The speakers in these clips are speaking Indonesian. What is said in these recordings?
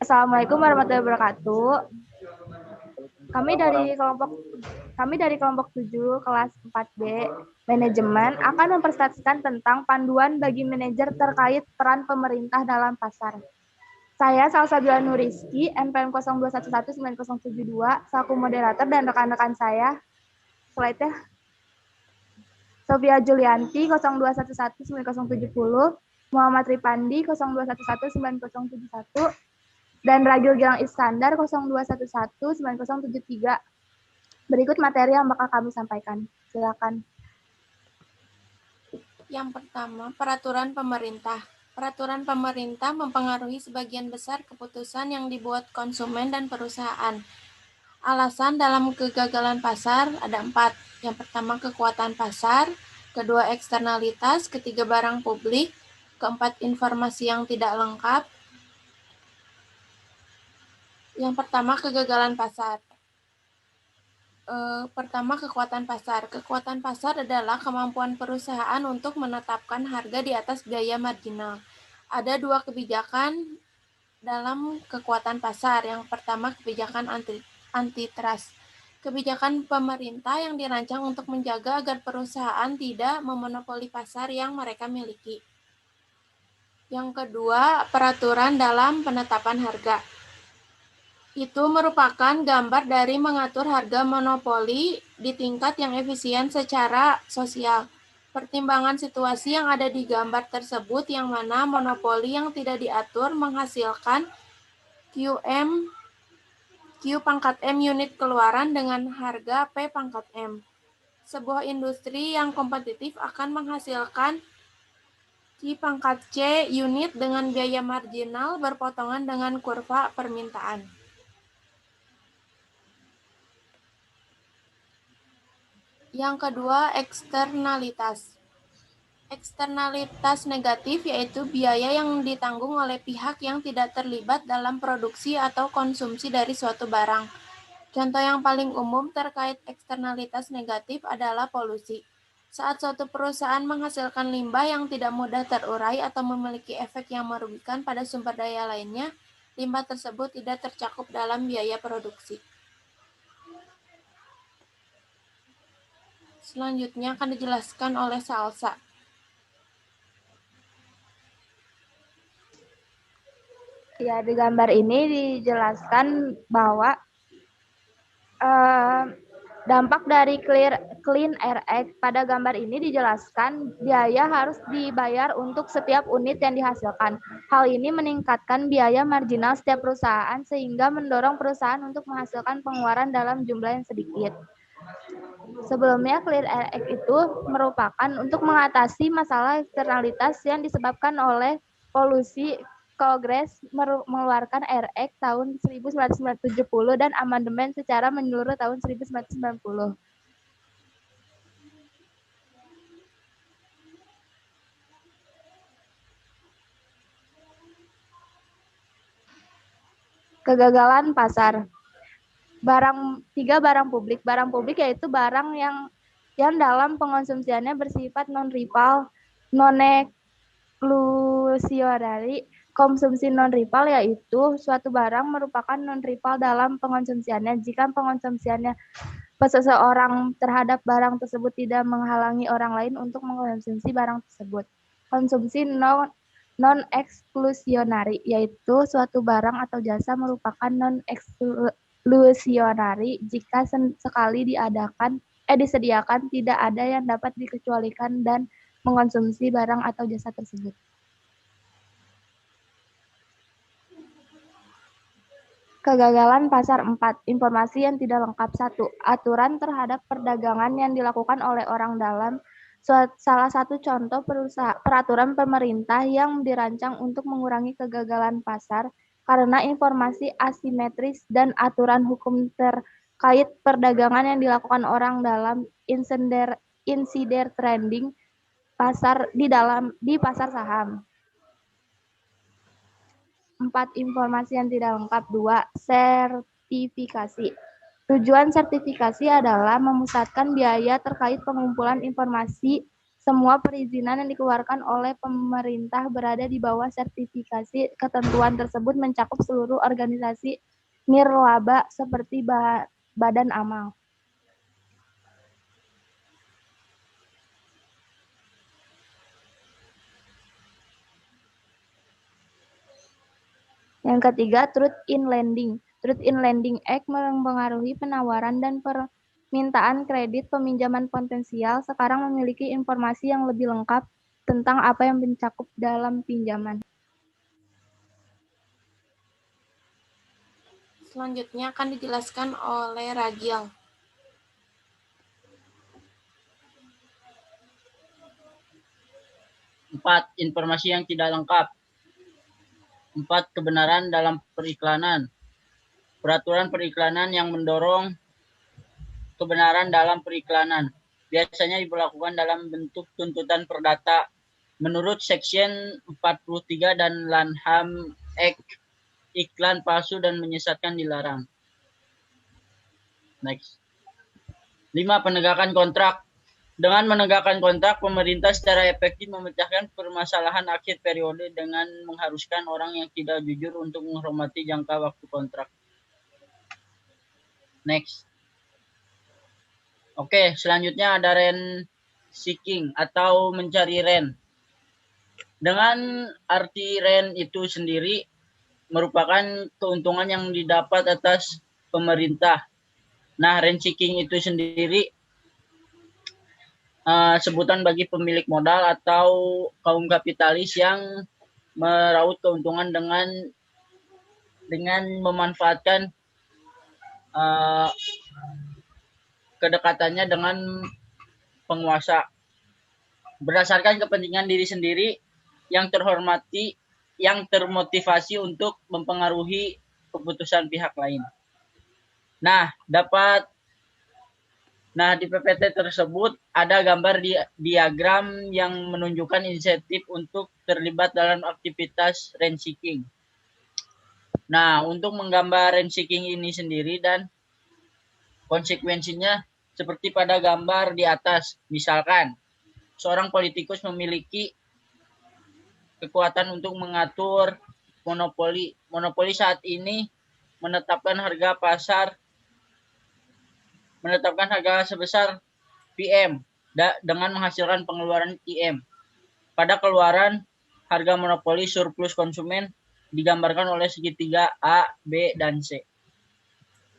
Assalamualaikum warahmatullahi wabarakatuh. Kami dari kelompok 7 kelas 4B manajemen akan mempresentasikan tentang panduan bagi manajer terkait peran pemerintah dalam pasar. Saya Salsabila Nuriski, NPM 02119072, selaku moderator, dan rekan-rekan saya, slide-nya, Sofia Julianti 02119070, Muhammad Ripandi 02119071, dan Ragil Gilang Iskandar 02119073. Berikut materi yang bakal kami sampaikan. Silakan. Yang pertama, peraturan pemerintah. Peraturan pemerintah mempengaruhi sebagian besar keputusan yang dibuat konsumen dan perusahaan. Alasan dalam kegagalan pasar ada 4. Yang pertama, kekuatan pasar. Kedua, eksternalitas. Ketiga, barang publik. Keempat, informasi yang tidak lengkap. Yang pertama, kegagalan pasar. Pertama, kekuatan pasar. Kekuatan pasar adalah kemampuan perusahaan untuk menetapkan harga di atas biaya marginal. Ada 2 kebijakan dalam kekuatan pasar. Yang pertama, kebijakan antitrust. Kebijakan pemerintah yang dirancang untuk menjaga agar perusahaan tidak memonopoli pasar yang mereka miliki. Yang kedua, peraturan dalam penetapan harga. Itu merupakan gambar dari mengatur harga monopoli di tingkat yang efisien secara sosial. Pertimbangan situasi yang ada di gambar tersebut yang mana monopoli yang tidak diatur menghasilkan Q pangkat M unit keluaran dengan harga P pangkat M. Sebuah industri yang kompetitif akan menghasilkan Q pangkat C unit dengan biaya marginal berpotongan dengan kurva permintaan. Yang kedua, eksternalitas. Eksternalitas negatif yaitu biaya yang ditanggung oleh pihak yang tidak terlibat dalam produksi atau konsumsi dari suatu barang. Contoh yang paling umum terkait eksternalitas negatif adalah polusi. Saat suatu perusahaan menghasilkan limbah yang tidak mudah terurai atau memiliki efek yang merugikan pada sumber daya lainnya, limbah tersebut tidak tercakup dalam biaya produksi. Selanjutnya akan dijelaskan oleh Salsa. Ya, di gambar ini dijelaskan bahwa dampak dari Clean Air Act. Pada gambar ini dijelaskan biaya harus dibayar untuk setiap unit yang dihasilkan. Hal ini meningkatkan biaya marginal setiap perusahaan sehingga mendorong perusahaan untuk menghasilkan pengeluaran dalam jumlah yang sedikit. Sebelumnya, Clean Air Act itu merupakan untuk mengatasi masalah eksternalitas yang disebabkan oleh polusi. Kongres mengeluarkan Air Act tahun 1970 dan amandemen secara menyeluruh tahun 1990. Kegagalan pasar. Tiga barang publik. Barang publik yaitu barang yang dalam pengonsumsiannya bersifat non-rival, non-eksklusionari. Konsumsi non-rival yaitu suatu barang merupakan non-rival dalam pengonsumsiannya jika pengonsumsiannya seseorang terhadap barang tersebut tidak menghalangi orang lain untuk mengkonsumsi barang tersebut. Konsumsi non-eksklusionari yaitu suatu barang atau jasa merupakan non-eksklusionari jika sekali disediakan tidak ada yang dapat dikecualikan dan mengkonsumsi barang atau jasa tersebut. Kegagalan pasar 4. Informasi yang tidak lengkap. 1. Aturan terhadap perdagangan yang dilakukan oleh orang dalam. Salah satu contoh peraturan pemerintah yang dirancang untuk mengurangi kegagalan pasar karena informasi asimetris dan aturan hukum terkait perdagangan yang dilakukan orang dalam insider trading di pasar saham. 4. Informasi yang tidak lengkap. 2. Sertifikasi. Tujuan sertifikasi adalah memusatkan biaya terkait pengumpulan informasi semua perizinan yang dikeluarkan oleh pemerintah berada di bawah sertifikasi. Ketentuan tersebut mencakup seluruh organisasi nirlaba seperti badan amal. Yang ketiga, Truth in Lending. Truth in Lending Act mempengaruhi penawaran dan permintaan kredit peminjaman potensial. Sekarang memiliki informasi yang lebih lengkap tentang apa yang mencakup dalam pinjaman. Selanjutnya akan dijelaskan oleh Ragil. 4. Informasi yang tidak lengkap. 4. Kebenaran dalam periklanan. Peraturan periklanan yang mendorong kebenaran dalam periklanan biasanya diberlakukan dalam bentuk tuntutan perdata. Menurut Section 43 dan Lanham Act, iklan palsu dan menyesatkan dilarang. Next. 5. Penegakan kontrak. Dengan menegakkan kontrak, pemerintah secara efektif memecahkan permasalahan akhir periode dengan mengharuskan orang yang tidak jujur untuk menghormati jangka waktu kontrak. Next. Oke, selanjutnya ada rent seeking atau mencari rent. Dengan arti rent itu sendiri merupakan keuntungan yang didapat atas pemerintah. Nah, rent seeking itu sendiri sebutan bagi pemilik modal atau kaum kapitalis yang meraup keuntungan dengan memanfaatkan kedekatannya dengan penguasa berdasarkan kepentingan diri sendiri yang termotivasi untuk mempengaruhi keputusan pihak lain. Nah, di PPT tersebut ada gambar diagram yang menunjukkan insentif untuk terlibat dalam aktivitas rent seeking. Nah, untuk menggambar rent seeking ini sendiri dan konsekuensinya seperti pada gambar di atas. Misalkan, seorang politikus memiliki kekuatan untuk mengatur monopoli. Monopoli saat ini menetapkan harga sebesar PM dengan menghasilkan pengeluaran IM. Pada keluaran, harga monopoli surplus konsumen digambarkan oleh segitiga A, B, dan C.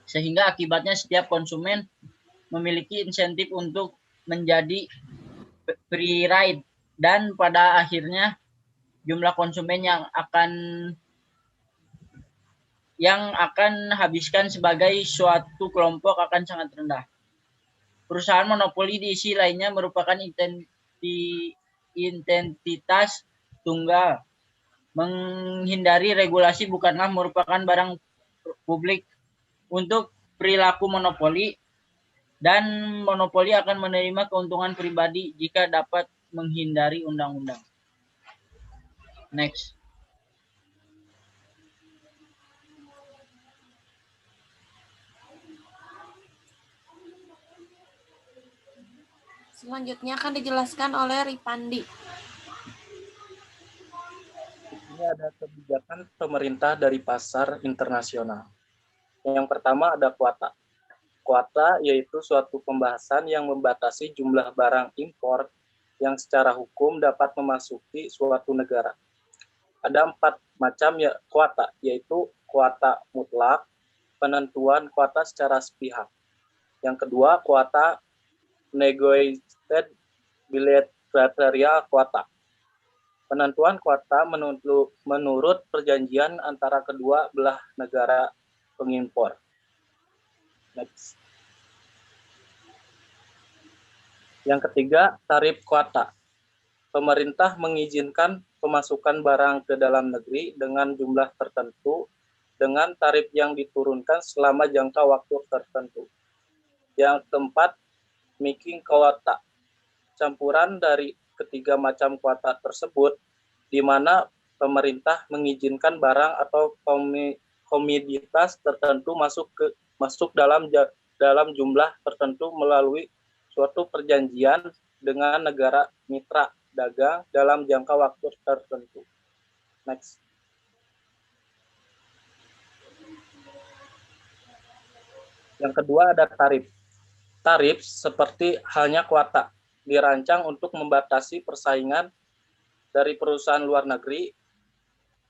Sehingga akibatnya setiap konsumen memiliki insentif untuk menjadi free ride dan pada akhirnya jumlah konsumen yang akan habiskan sebagai suatu kelompok akan sangat rendah. Perusahaan monopoli diisi lainnya merupakan identitas tunggal. Menghindari regulasi bukanlah merupakan barang publik untuk perilaku monopoli, dan monopoli akan menerima keuntungan pribadi jika dapat menghindari undang-undang. Next. Selanjutnya akan dijelaskan oleh Ripandi. Ini ada kebijakan pemerintah dari pasar internasional. Yang pertama ada kuota. Kuota yaitu suatu pembahasan yang membatasi jumlah barang impor yang secara hukum dapat memasuki suatu negara. Ada 4 macam kuota, yaitu kuota mutlak, penentuan kuota secara sepihak. Yang kedua, kuota negotiated bilateral kuota. Penentuan kuota menurut perjanjian antara kedua belah negara pengimpor. Next. Yang ketiga, tarif kuota. Pemerintah mengizinkan pemasukan barang ke dalam negeri dengan jumlah tertentu dengan tarif yang diturunkan selama jangka waktu tertentu. Yang keempat, making kuota. Campuran dari ketiga macam kuota tersebut, di mana pemerintah mengizinkan barang atau komoditas tertentu masuk dalam jumlah tertentu melalui suatu perjanjian dengan negara mitra dagang dalam jangka waktu tertentu. Next. Yang kedua ada tarif. Tarif seperti halnya kuota, dirancang untuk membatasi persaingan dari perusahaan luar negeri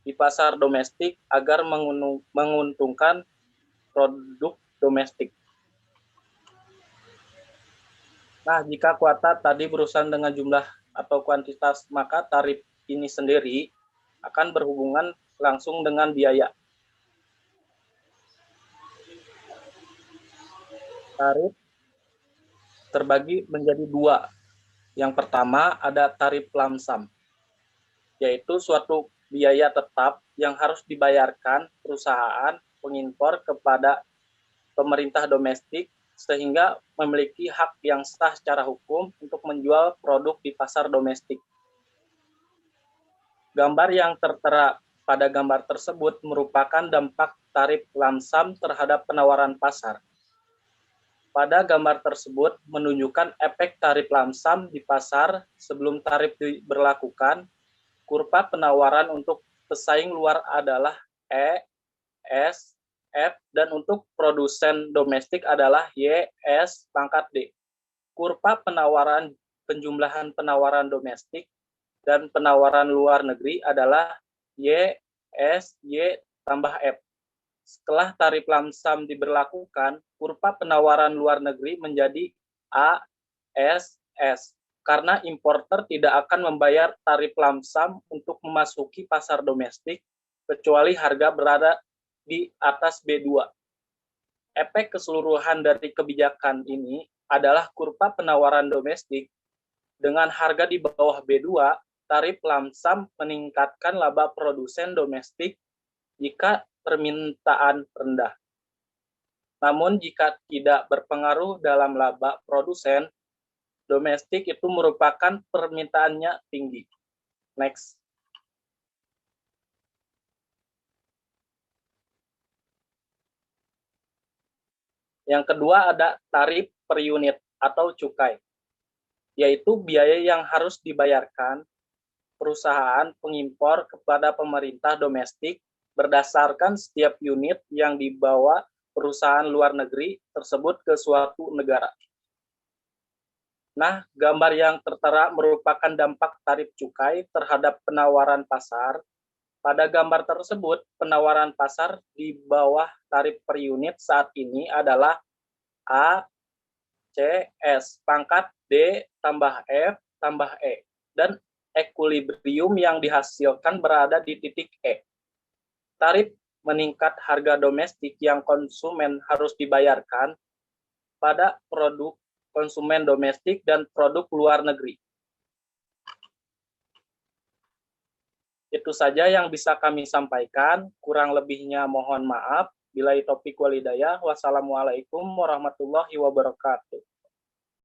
di pasar domestik agar menguntungkan produk domestik. Nah, jika kuota tadi berurusan dengan jumlah atau kuantitas, maka tarif ini sendiri akan berhubungan langsung dengan biaya. Tarif terbagi menjadi dua. Yang pertama ada tarif lamsam, yaitu suatu biaya tetap yang harus dibayarkan perusahaan pengimpor kepada pemerintah domestik sehingga memiliki hak yang sah secara hukum untuk menjual produk di pasar domestik. Gambar yang tertera pada gambar tersebut merupakan dampak tarif lamsam terhadap penawaran pasar. Pada gambar tersebut menunjukkan efek tarif lamsam di pasar sebelum tarif diberlakukan. Kurva penawaran untuk pesaing luar adalah E, S, F, dan untuk produsen domestik adalah Y, S, pangkat D. Kurva penawaran penjumlahan penawaran domestik dan penawaran luar negeri adalah Y, S, Y, tambah F. Setelah tarif lamsam diberlakukan, kurva penawaran luar negeri menjadi A, S, S. Karena importer tidak akan membayar tarif lamsam untuk memasuki pasar domestik, kecuali harga berada di atas B2. Efek keseluruhan dari kebijakan ini adalah kurva penawaran domestik. Dengan harga di bawah B2, tarif lamsam meningkatkan laba produsen domestik jika permintaan rendah. Namun jika tidak berpengaruh dalam laba produsen domestik, itu merupakan permintaannya tinggi. Next. Yang kedua ada tarif per unit atau cukai, yaitu biaya yang harus dibayarkan perusahaan pengimpor kepada pemerintah domestik berdasarkan setiap unit yang dibawa perusahaan luar negeri tersebut ke suatu negara. Nah, gambar yang tertera merupakan dampak tarif cukai terhadap penawaran pasar. Pada gambar tersebut, penawaran pasar di bawah tarif per unit saat ini adalah A, C, S, pangkat D, tambah F, tambah E, dan ekuilibrium yang dihasilkan berada di titik E. Tarif meningkat harga domestik yang konsumen harus dibayarkan pada produk konsumen domestik dan produk luar negeri. Itu saja yang bisa kami sampaikan, kurang lebihnya mohon maaf. Billahi taufiq wal hidayah. Wassalamualaikum warahmatullahi wabarakatuh.